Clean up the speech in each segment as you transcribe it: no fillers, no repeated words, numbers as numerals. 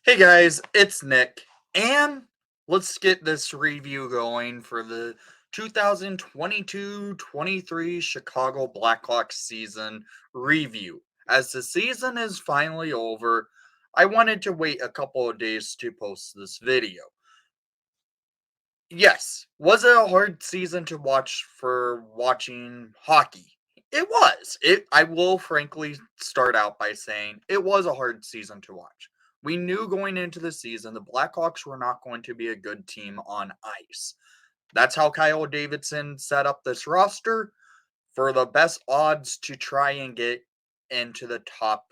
Hey guys, it's Nick, and let's get this review going for the 2022-23 Chicago Blackhawks season review. As the season is finally over, I wanted to wait a couple of days to post this video. Yes, was it a hard season to watch for watching hockey? It was. I will frankly start out by saying it was a hard season to watch. We knew going into the season the Blackhawks were not going to be a good team on ice. That's how Kyle Davidson set up this roster for the best odds to try and get into the top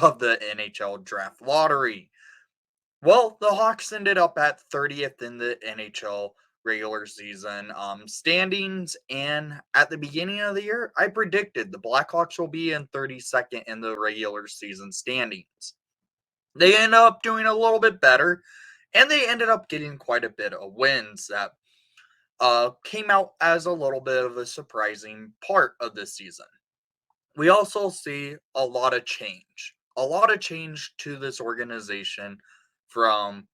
of the NHL draft lottery. Well, the Hawks ended up at 30th in the NHL regular season standings, and at the beginning of the year, I predicted the Blackhawks will be in 32nd in the regular season standings. They ended up doing a little bit better, and they ended up getting quite a bit of wins that came out as a little bit of a surprising part of the season. We also see a lot of change to this organization from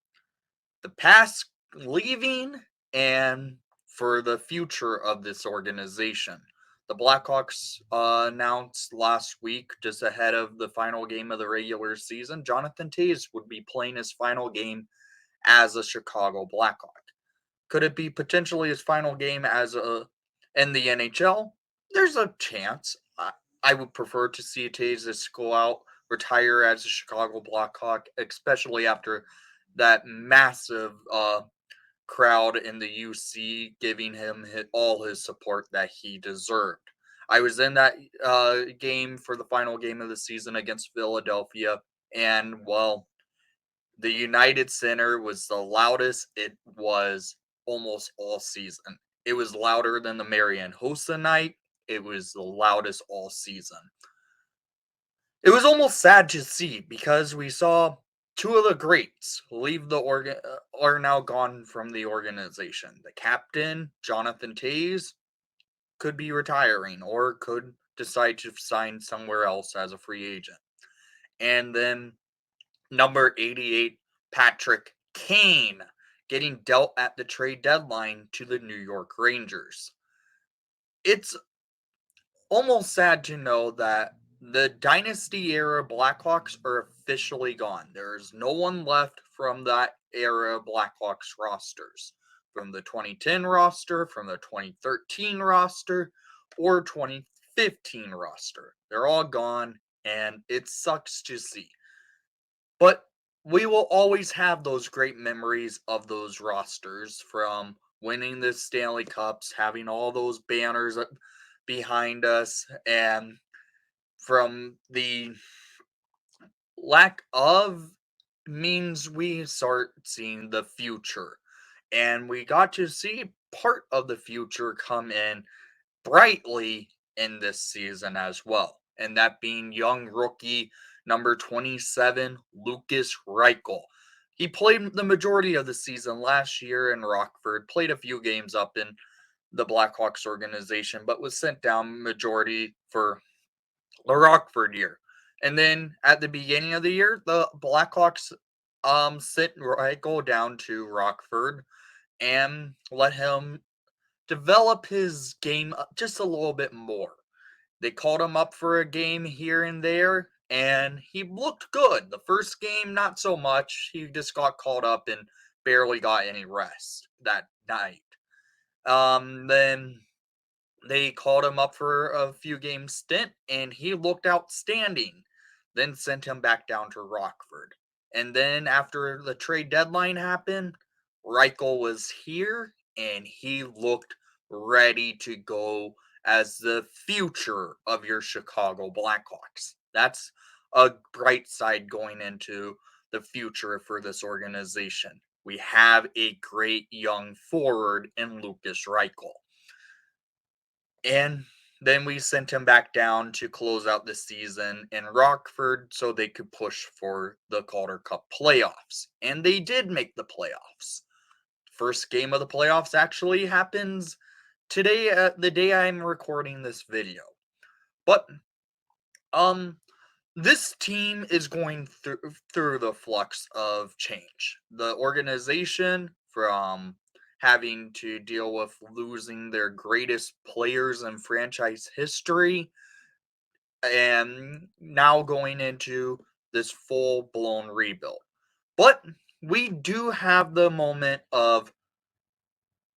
the past leaving and for the future of this organization. The Blackhawks announced last week, just ahead of the final game of the regular season, Jonathan Toews would be playing his final game as a Chicago Blackhawk. Could it be potentially his final game as a in the NHL? There's a chance. I would prefer to see Toews just go out, retire as a Chicago Blackhawk, especially after that massive crowd in the UC giving him all his support that he deserved. I was in that game for the final game of the season against Philadelphia, and well, the United Center was the loudest it was almost all season. It was louder than the Marian Hossa night. It was the loudest all season. It was almost sad to see because we saw two of the greats leave the are now gone from the organization. The captain, Jonathan Toews, could be retiring or could decide to sign somewhere else as a free agent. And then number 88, Patrick Kane, getting dealt at the trade deadline to the New York Rangers. It's almost sad to know that the Dynasty era Blackhawks are officially gone. There's no one left from that era Blackhawks rosters. From the 2010 roster, from the 2013 roster, or 2015 roster. They're all gone, and it sucks to see. But we will always have those great memories of those rosters from winning the Stanley Cups, having all those banners behind us, and from the lack of means we start seeing the future. And we got to see part of the future come in brightly in this season as well. And that being young rookie number 27, Lukas Reichel. He played the majority of the season last year in Rockford, played a few games up in the Blackhawks organization, but was sent down majority for the Rockford year. And then at the beginning of the year, the Blackhawks sent Reichel down to Rockford and let him develop his game just a little bit more. They called him up for a game here and there, and he looked good. The first game, not so much. He just got called up and barely got any rest that night. Then they called him up for a few game stint, and he looked outstanding. Then sent him back down to Rockford. And then after the trade deadline happened, Reichel was here, and he looked ready to go as the future of your Chicago Blackhawks. That's a bright side going into the future for this organization. We have a great young forward in Lukas Reichel. And then we sent him back down to close out the season in Rockford so they could push for the Calder Cup playoffs. And they did make the playoffs. First game of the playoffs actually happens today, the day I'm recording this video. But This team is going through the flux of change. The organization, from having to deal with losing their greatest players in franchise history, and now going into this full-blown rebuild. But we do have the moment of,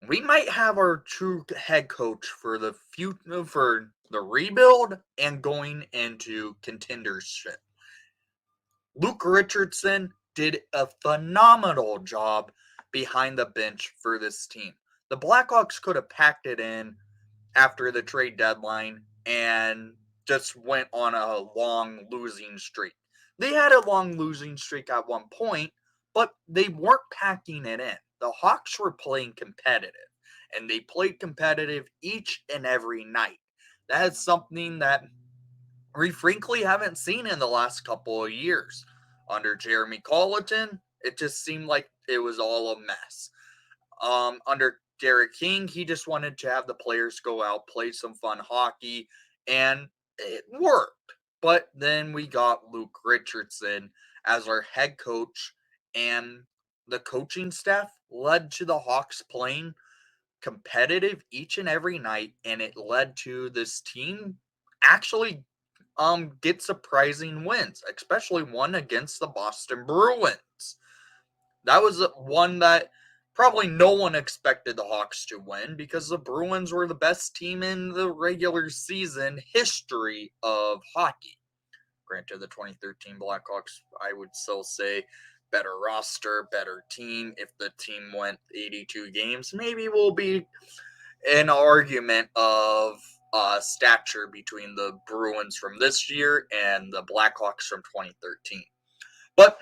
we might have our true head coach for the future, for the rebuild and going into contendership. Luke Richardson did a phenomenal job behind the bench for this team. The Blackhawks could have packed it in after the trade deadline and just went on a long losing streak. They had a long losing streak at one point, but they weren't packing it in. The Hawks were playing competitive, and they played competitive each and every night. That is something that we frankly haven't seen in the last couple of years. Under Jeremy Colleton, it just seemed like it was all a mess. Under Derek King, he just wanted to have the players go out, play some fun hockey, and it worked. But then we got Luke Richardson as our head coach, and the coaching staff led to the Hawks playing competitive each and every night, and it led to this team actually get surprising wins, especially one against the Boston Bruins. That was one that probably no one expected the Hawks to win, because the Bruins were the best team in the regular season history of hockey. Granted, the 2013 Blackhawks, I would still say, better roster, better team. If the team went 82 games, maybe we'll be an argument of stature between the Bruins from this year and the Blackhawks from 2013. But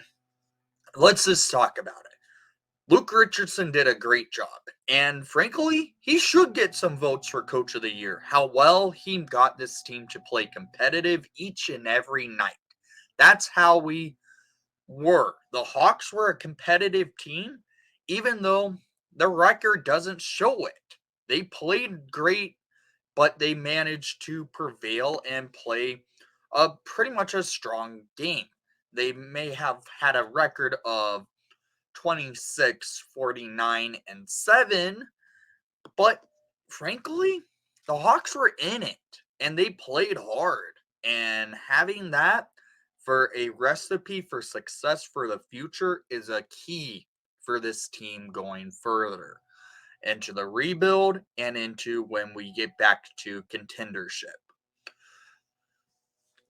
let's just talk about it. Luke Richardson did a great job, and frankly, he should get some votes for Coach of the Year. How well he got this team to play competitive each and every night. That's how we were. The Hawks were a competitive team, even though the record doesn't show it. They played great, but they managed to prevail and play pretty much a strong game. They may have had a record of 26, 49, and 7, but frankly, the Hawks were in it and they played hard. And having that for a recipe for success for the future is a key for this team going further into the rebuild and into when we get back to contendership.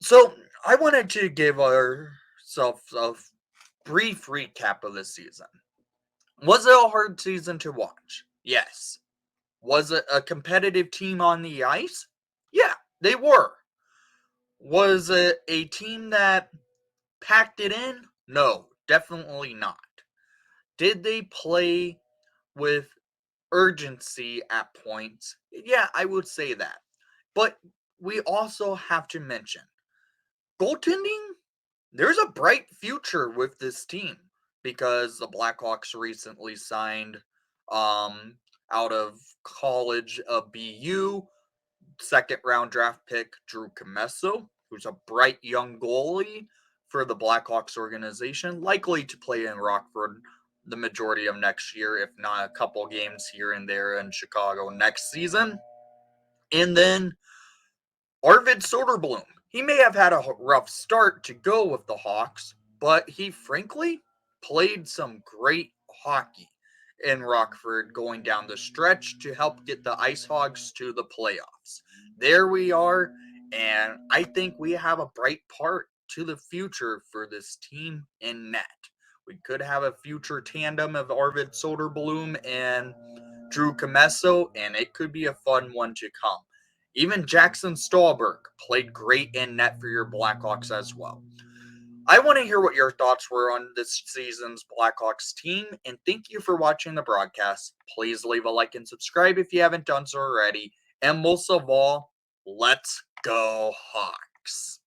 So, I wanted to give ourselves a brief recap of this season. Was it a hard season to watch? Yes. Was it a competitive team on the ice? Yeah, they were. Was it a team that packed it in? No, definitely not. Did they play with urgency at points? Yeah, I would say that. But we also have to mention goaltending. There's a bright future with this team because the Blackhawks recently signed out of college of BU second round draft pick Drew Commesso, who's a bright young goalie for the Blackhawks organization, likely to play in Rockford the majority of next year, if not a couple games here and there in Chicago next season. And then Arvid Soderblom. He may have had a rough start to go with the Hawks, but he frankly played some great hockey in Rockford going down the stretch to help get the Ice Hogs to the playoffs. There we are, and I think we have a bright part to the future for this team in net. We could have a future tandem of Arvid Soderblom and Drew Commesso, and it could be a fun one to come. Even Jackson Stolberg played great in net for your Blackhawks as well. I want to hear what your thoughts were on this season's Blackhawks team, and thank you for watching the broadcast. Please leave a like and subscribe if you haven't done so already. And most of all, let's go Hawks.